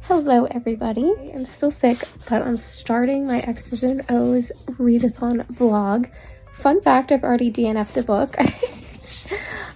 Hello everybody. I'm still sick, but I'm starting my X's and O's readathon vlog. Fun fact, I've already DNF'd a book.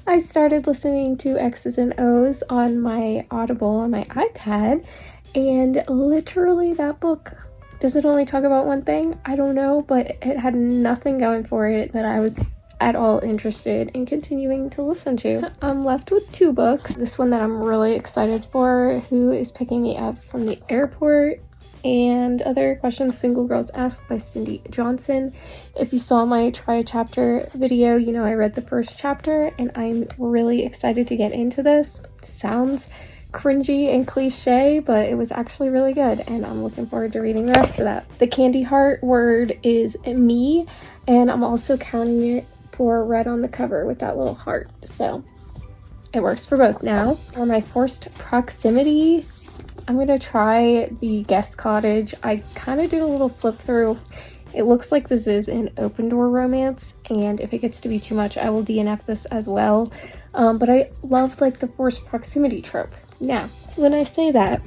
I started listening to X's and O's on my Audible on my iPad, and literally that book, does it only talk about one thing? I don't know, but it had nothing going for it that I was at all interested in continuing to listen to. I'm left with two books. This one that I'm really excited for, Who is Picking Me Up from the Airport, and Other Questions Single Girls Ask by Cindy Johnson. If you saw my try a chapter video, you know I read the first chapter and I'm really excited to get into this. Sounds cringy and cliche, but it was actually really good and I'm looking forward to reading the rest of that. The candy heart word is me, and I'm also counting it for red on the cover with that little heart, so it works for both. Now for my forced proximity, I'm gonna try the guest cottage. I kind of did a little flip through. It looks like this is an open door romance, and if it gets to be too much I will DNF this as well, but I love like the forced proximity trope. Now when I say that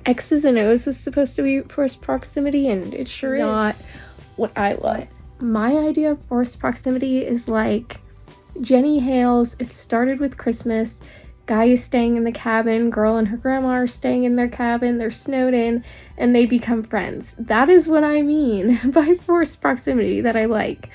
X's and O's is supposed to be forced proximity, and it's sure not what I love. My idea of forced proximity is like Jenny Hale's It Started with Christmas. Guy is staying in the cabin, girl and her grandma are staying in their cabin, they're snowed in, and they become friends. That is what I mean by forced proximity that I like.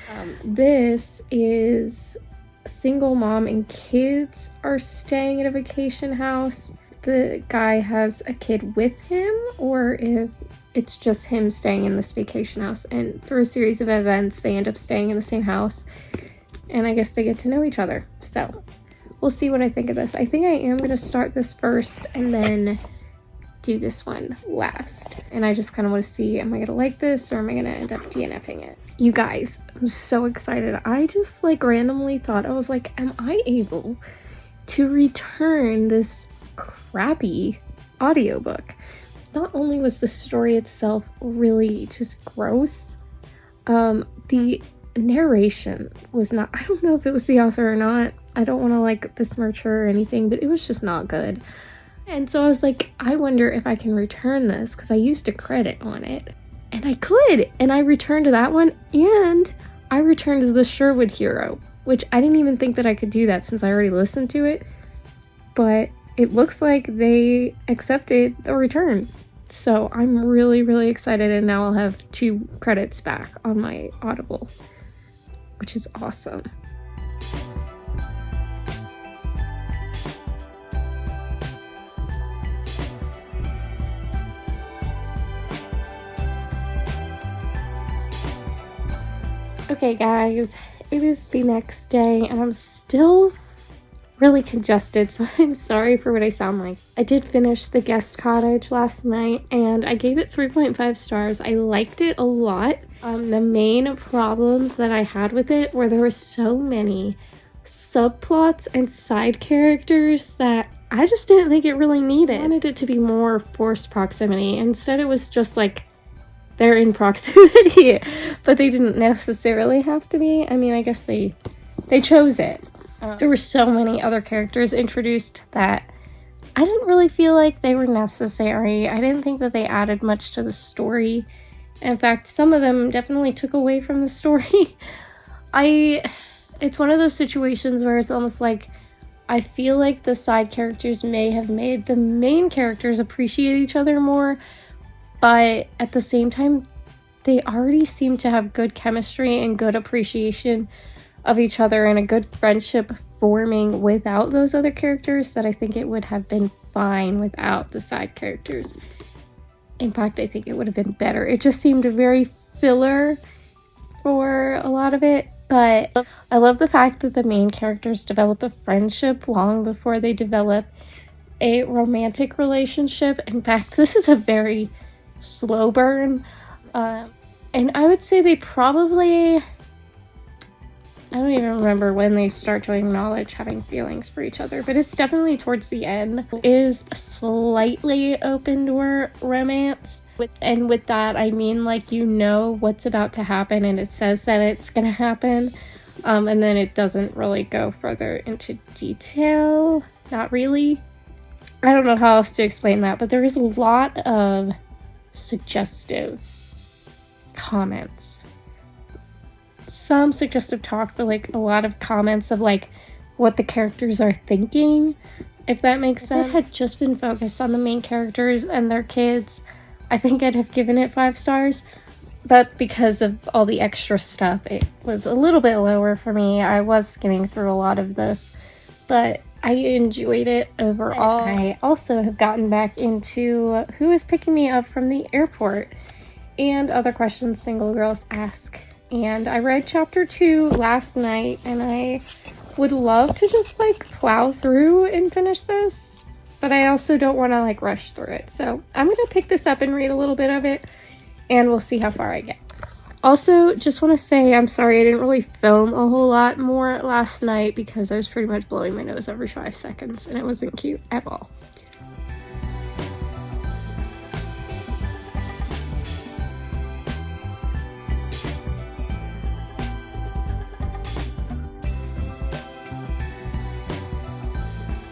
This is single mom and kids are staying at a vacation house. The guy has a kid with him, or if it's just him staying in this vacation house, and through a series of events they end up staying in the same house, and I guess they get to know each other. So we'll see what I think of this. I think I am going to start this first and then do this one last, and I just kind of want to see, am I going to like this or am I going to end up DNFing it? You guys, I'm so excited. I just like randomly thought, I was like, am I able to return this crappy audiobook? Not only was the story itself really just gross, the narration was not, I don't know if it was the author or not. I don't want to like besmirch her or anything, but it was just not good. And so I was like, I wonder if I can return this, because I used a credit on it. And I could, and I returned that one, and I returned The Sherwood Hero, which I didn't even think that I could do that since I already listened to it. But it looks like they accepted the return. So I'm really, really excited, and now I'll have 2 credits back on my Audible, which is awesome. Okay guys, it is the next day and I'm still really congested, so I'm sorry for what I sound like. I did finish The Guest Cottage last night and I gave it 3.5 stars. I liked it a lot. The main problems that I had with it were there were so many subplots and side characters that I just didn't think it really needed. I wanted it to be more forced proximity. Instead it was just like they're in proximity, but they didn't necessarily have to be. I mean, I guess they chose it. There were so many other characters introduced that I didn't really feel like they were necessary. I didn't think that they added much to the story. In fact, some of them definitely took away from the story. It's one of those situations where it's almost like I feel like the side characters may have made the main characters appreciate each other more, but at the same time, they already seem to have good chemistry and good appreciation of each other and a good friendship forming without those other characters, that I think it would have been fine without the side characters. In fact, I think it would have been better. It just seemed very filler for a lot of it, but I love the fact that the main characters develop a friendship long before they develop a romantic relationship. In fact, this is a very slow burn, and I would say they probably, I don't even remember when they start to acknowledge having feelings for each other, but it's definitely towards the end. It is a slightly open door romance, and with that I mean like you know what's about to happen and it says that it's gonna happen, and then it doesn't really go further into detail. Not really. I don't know how else to explain that, but there is a lot of suggestive comments. Some suggestive talk, but like a lot of comments of like what the characters are thinking, if that makes sense. If it had just been focused on the main characters and their kids, I think I'd have given it 5 stars. But because of all the extra stuff, it was a little bit lower for me. I was skimming through a lot of this, but I enjoyed it overall. I also have gotten back into who is picking me up from the airport and other questions single girls ask. And I read chapter 2 last night, and I would love to just like plow through and finish this, but I also don't want to like rush through it. So I'm gonna pick this up and read a little bit of it, and we'll see how far I get. Also, just want to say I'm sorry I didn't really film a whole lot more last night because I was pretty much blowing my nose every 5 seconds, and it wasn't cute at all.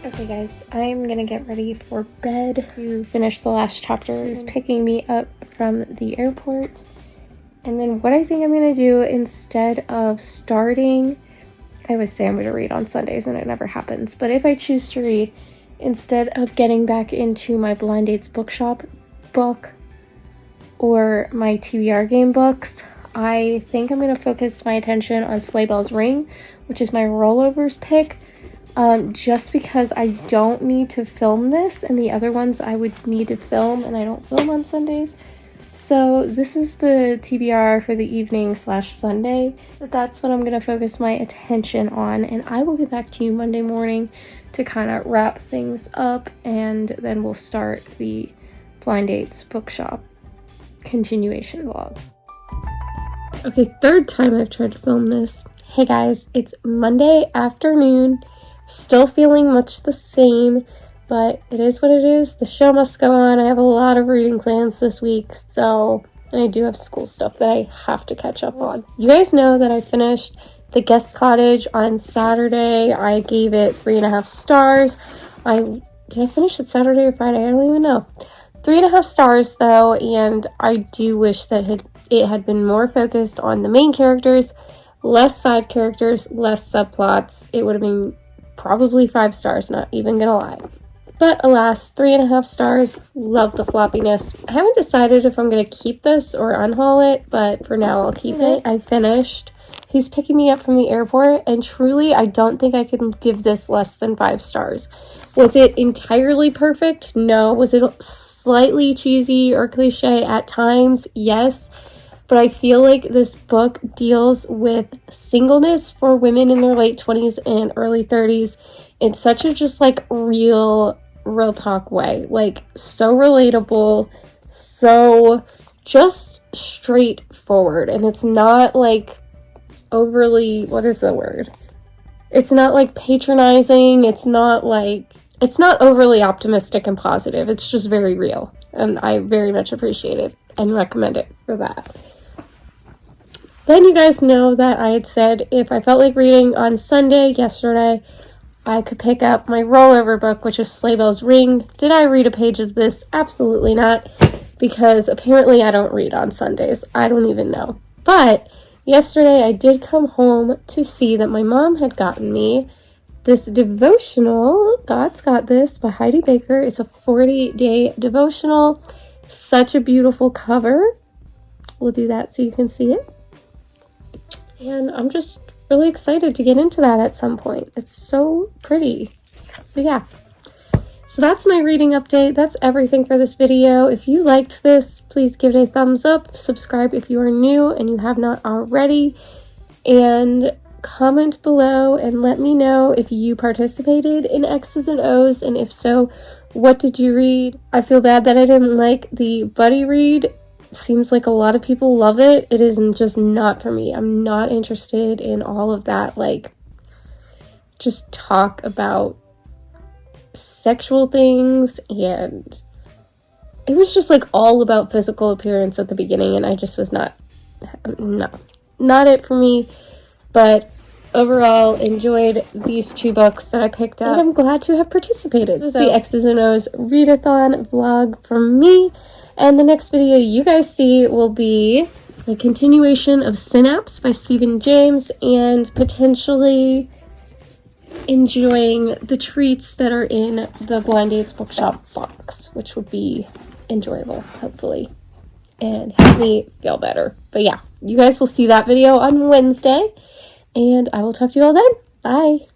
Okay guys, I'm gonna get ready for bed to finish the last chapter. Is picking me up from the airport. And then what I think I'm gonna do instead of starting, I always say I'm gonna read on Sundays and it never happens, but if I choose to read, instead of getting back into my Blind Dates Bookshop book or my TBR game books, I think I'm gonna focus my attention on Sleigh Bells Ring, which is my rollovers pick. Just because I don't need to film this, and the other ones I would need to film, and I don't film on Sundays. So this is the TBR for the evening / Sunday. That's what I'm going to focus my attention on, and I will get back to you Monday morning to kind of wrap things up, and then we'll start the Blind Dates Bookshop continuation vlog. Okay, 3rd time I've tried to film this. Hey guys, it's Monday afternoon. Still feeling much the same, but it is what it is. The show must go on. I have a lot of reading plans this week, so, and I do have school stuff that I have to catch up on. You guys know that I finished The Guest Cottage on Saturday. I gave it 3.5 stars. Did I finish it Saturday or Friday? I don't even know. 3.5 stars though, and I do wish that it had been more focused on the main characters, less side characters, less subplots. It would have been probably 5 stars, not even gonna lie. But alas, 3.5 stars. Love the floppiness. I haven't decided if I'm gonna keep this or unhaul it, but for now I'll keep it. I finished. He's picking me up from the airport, and truly I don't think I can give this less than 5 stars. Was it entirely perfect? No. Was it slightly cheesy or cliche at times? Yes. But I feel like this book deals with singleness for women in their late 20s and early 30s in such a just like real talk way. Like so relatable, so just straightforward. And it's not like overly, what is the word? It's not like patronizing. It's not overly optimistic and positive. It's just very real. And I very much appreciate it and recommend it for that. Then you guys know that I had said if I felt like reading on Sunday, yesterday, I could pick up my rollover book, which is Sleigh Bells Ring. Did I read a page of this? Absolutely not, because apparently I don't read on Sundays. I don't even know. But yesterday I did come home to see that my mom had gotten me this devotional, God's Got This, by Heidi Baker. It's a 40-day devotional. Such a beautiful cover. We'll do that so you can see it. And I'm just really excited to get into that at some point. It's so pretty. But yeah. So that's my reading update. That's everything for this video. If you liked this, please give it a thumbs up. Subscribe if you are new and you have not already. And comment below and let me know if you participated in X's and O's. And if so, what did you read? I feel bad that I didn't like the buddy read. Seems like a lot of people love it. It is just not for me. I'm not interested in all of that, like, just talk about sexual things, and it was just like all about physical appearance at the beginning, and I just was not it for me. But overall enjoyed these 2 books that I picked up, and I'm glad to have participated. This is the X's and O's readathon vlog from me, and the next video you guys see will be a continuation of Synapse by Stephen James, and potentially enjoying the treats that are in the Blind Dates Bookshop box, which would be enjoyable, hopefully, and help me feel better. But yeah, you guys will see that video on Wednesday, and I will talk to you all then. Bye!